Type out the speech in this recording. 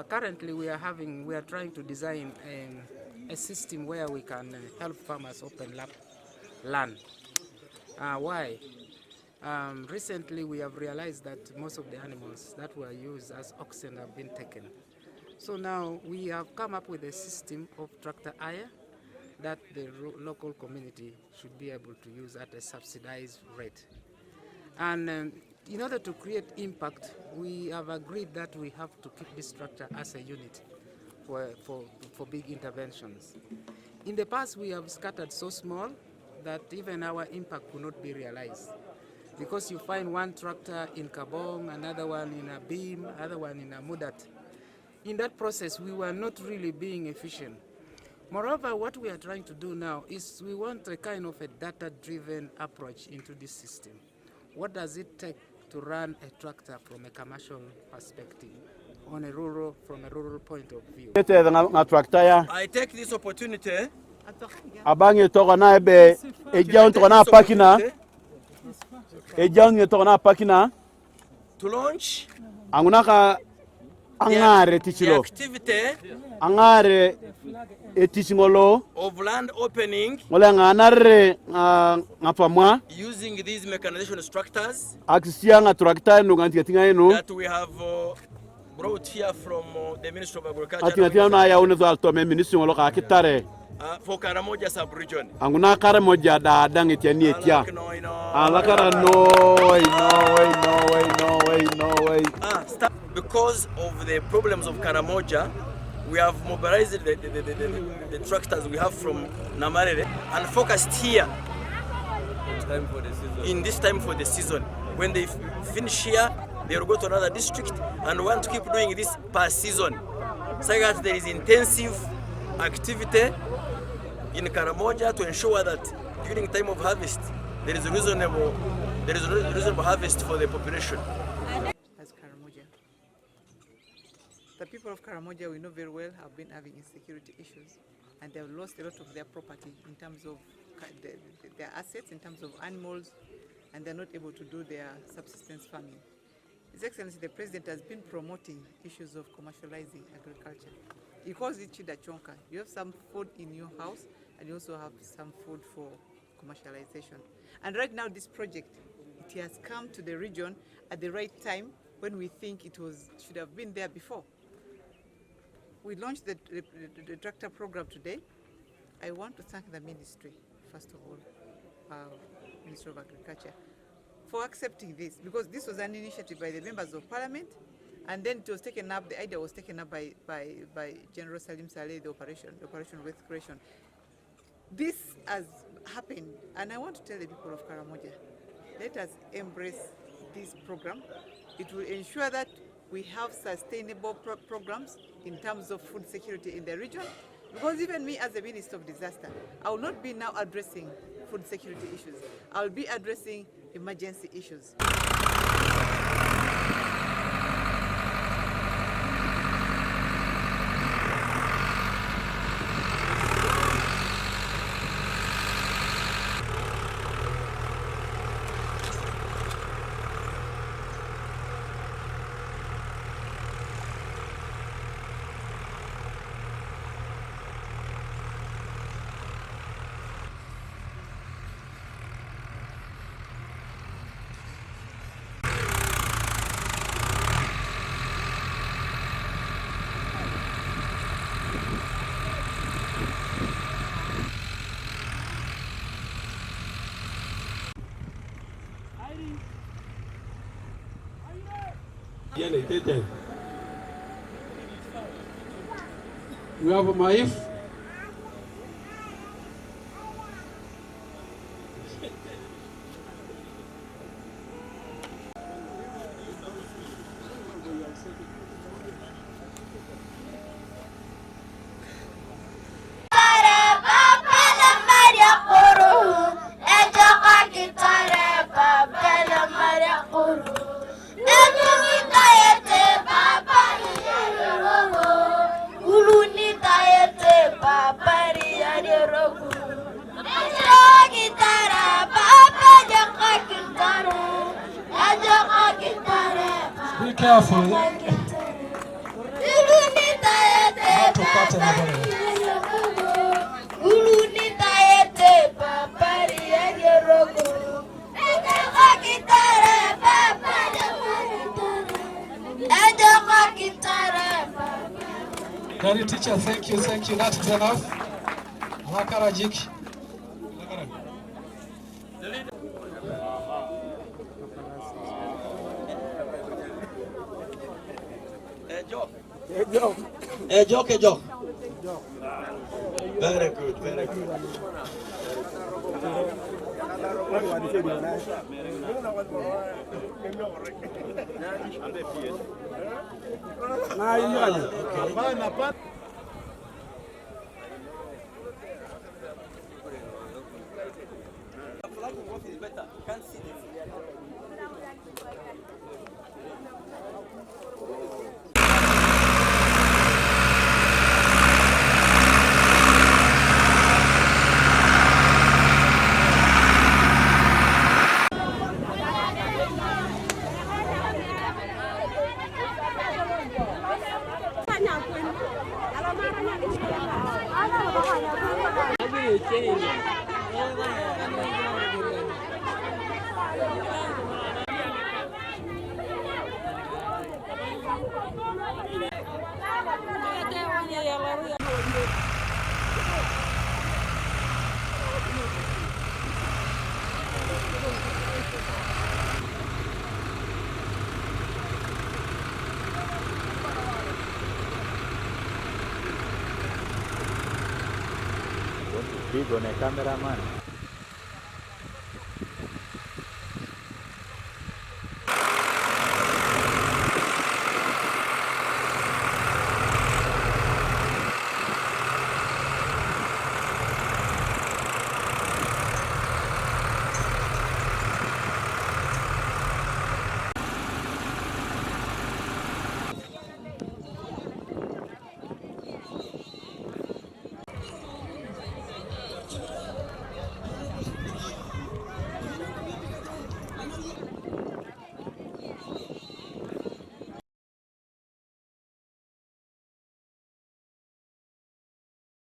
Currently, we are trying to design a system where we can help farmers open up land. Why? Recently, we have realized that most of the animals that were used as oxen have been taken. So now we have come up with a system of tractor hire that the local community should be able to use at a subsidized rate. And in order to create impact, we have agreed that we have to keep this structure as a unit for big interventions. In the past, we have scattered so small that even our impact could not be realized. Because you find one tractor in Kabong, another one in a Beam, another one in a Mudat. In that process, we were not really being efficient. Moreover, what we are trying to do now is we want a kind of a data-driven approach into this system. What does it take to run a tractor from a commercial perspective, from a rural point of view? I take this opportunity. Abange toka na ebe ejaun toka na pakina. Ejaun toka na pakina. To launch Angunaka angare tichilo. Activity Angare etisingolo of land opening wala nganare ngapamwa using these mechanization structures akisia nga tractor no ganti tinga eno that we have brought here from the Ministry of Agriculture. Atinga na ya unezo altome ministry ngolo ka kitare for Karamoja sub-region. Anguna Karamoja da dangeti ani etia. Alakara no way. Because of the problems of Karamoja, we have mobilized the tractors we have from Namarere and focused here in this time for the season. When they finish here, they will go to another district and want to keep doing this per season. So that there is intensive activity in Karamoja to ensure that during time of harvest there is a reasonable harvest for the population. As Karamoja, the people of Karamoja, we know very well, have been having insecurity issues, and they have lost a lot of their property in terms of their assets, in terms of animals, and they're not able to do their subsistence farming. His Excellency the President has been promoting issues of commercializing agriculture. He calls it Chida Chonka. You have some food in your house, and you also have some food for commercialization. And right now this project, it has come to the region at the right time when we think it should have been there before. We launched the tractor program today. I want to thank the Ministry, first of all, Ministry of Agriculture, for accepting this, because this was an initiative by the members of Parliament, and then it was taken up, the idea was taken up by General Salim Saleh, the Operation Wealth Creation. This has happened, and I want to tell the people of Karamoja, let us embrace this program. It will ensure that we have sustainable programs in terms of food security in the region, because even me as a Minister of Disaster, I will not be now addressing food security issues. I will be addressing emergency issues. We have a wife. Be careful. Tupate na bwana. Daddy teacher, thank you. That is enough. Makarajiki. Joke. Very good. Big on a cameraman.